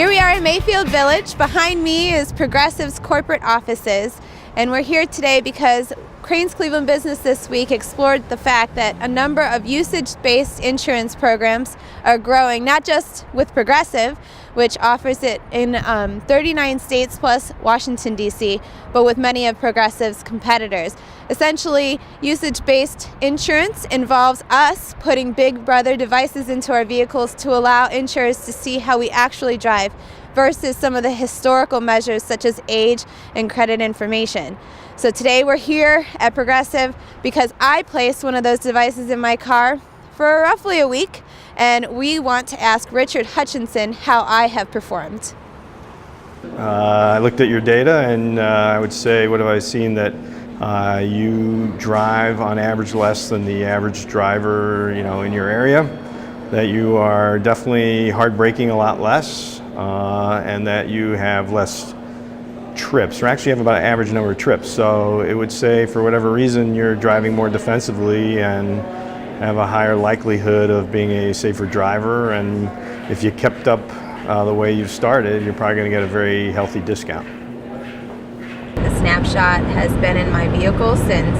Here we are in Mayfield Village. Behind me is Progressive's corporate offices, and we're here today because Crane's Cleveland Business this week explored the fact that a number of usage-based insurance programs are growing, not just with Progressive, which offers it in 39 states plus Washington, D.C., but with many of Progressive's competitors. Essentially, usage-based insurance involves us putting Big Brother devices into our vehicles to allow insurers to see how we actually drive versus some of the historical measures such as age and credit information. So today we're here at Progressive because I placed one of those devices in my car for roughly a week, and we want to ask Richard Hutchinson how I have performed. I looked at your data, and I would say, what have I seen? That you drive on average less than the average driver, in your area. That you are definitely hard braking a lot less, and that you have less trips, or actually have about an average number of trips. So it would say, for whatever reason, you're driving more defensively and have a higher likelihood of being a safer driver. And if you kept up the way you've started, you're probably going to get a very healthy discount. The Snapshot has been in my vehicle since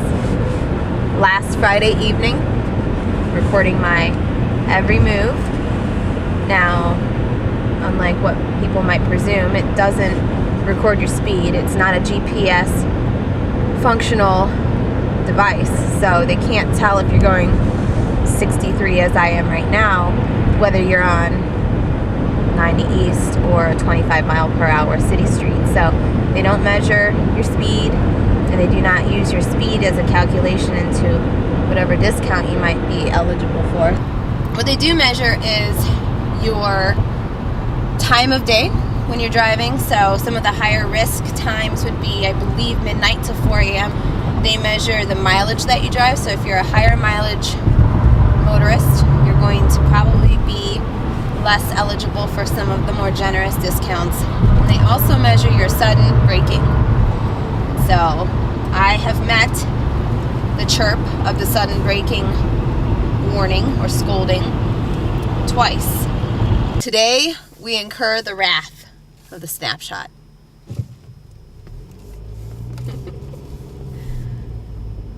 last Friday evening, recording my every move. Now, unlike what people might presume, it doesn't record your speed. It's not a GPS functional device, so they can't tell if you're going 63 as I am right now, whether you're on 90 east or a 25 mile per hour city street. So they don't measure your speed, and they do not use your speed as a calculation into whatever discount you might be eligible for. What they do measure is your time of day when you're driving. So some of the higher risk times would be, I believe, midnight to 4 a.m. They measure the mileage that you drive. So if you're a higher mileage motorist, you're going to probably be less eligible for some of the more generous discounts. And they also measure your sudden braking. So I have met the chirp of the sudden braking warning or scolding twice. Today we incur the wrath of the Snapshot.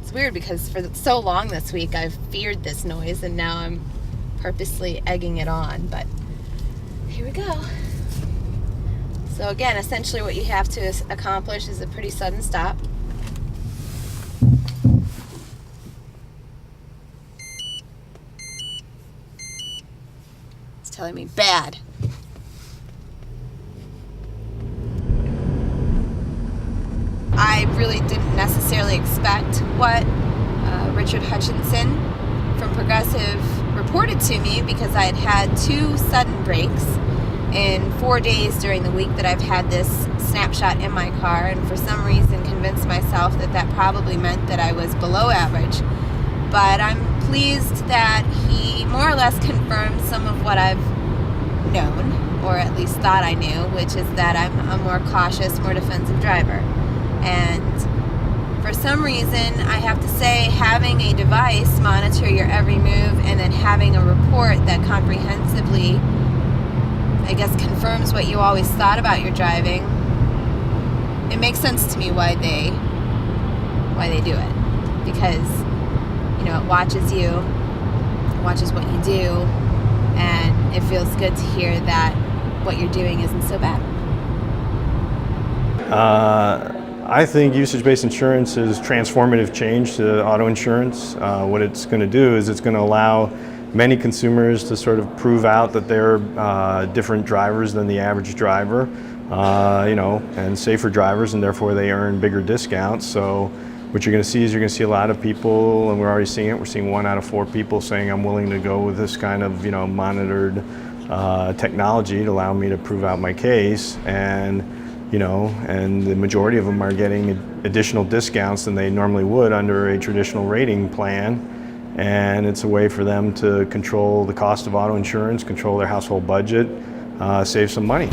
It's weird because for so long this week I've feared this noise, and now I'm purposely egging it on, but here we go. So again, essentially what you have to accomplish is a pretty sudden stop. It's telling me bad. I really didn't necessarily expect what Richard Hutchinson from Progressive reported to me, because I had had 2 sudden brakes in 4 days during the week that I've had this Snapshot in my car, and for some reason convinced myself that that probably meant that I was below average. But I'm pleased that he more or less confirmed some of what I've known, or at least thought I knew, which is that I'm a more cautious, more defensive driver. And for some reason, I have to say, having a device monitor your every move and then having a report that comprehensively, I guess, confirms what you always thought about your driving, it makes sense to me why they do it. Because, it watches you, it watches what you do, and it feels good to hear that what you're doing isn't so bad. I think usage-based insurance is transformative change to auto insurance. What it's going to do is it's going to allow many consumers to sort of prove out that they're different drivers than the average driver, and safer drivers, and therefore they earn bigger discounts. So what you're going to see is a lot of people, and we're already seeing it, we're seeing 1 out of 4 people saying, I'm willing to go with this kind of monitored technology to allow me to prove out my case. And the majority of them are getting additional discounts than they normally would under a traditional rating plan. And it's a way for them to control the cost of auto insurance, control their household budget, save some money.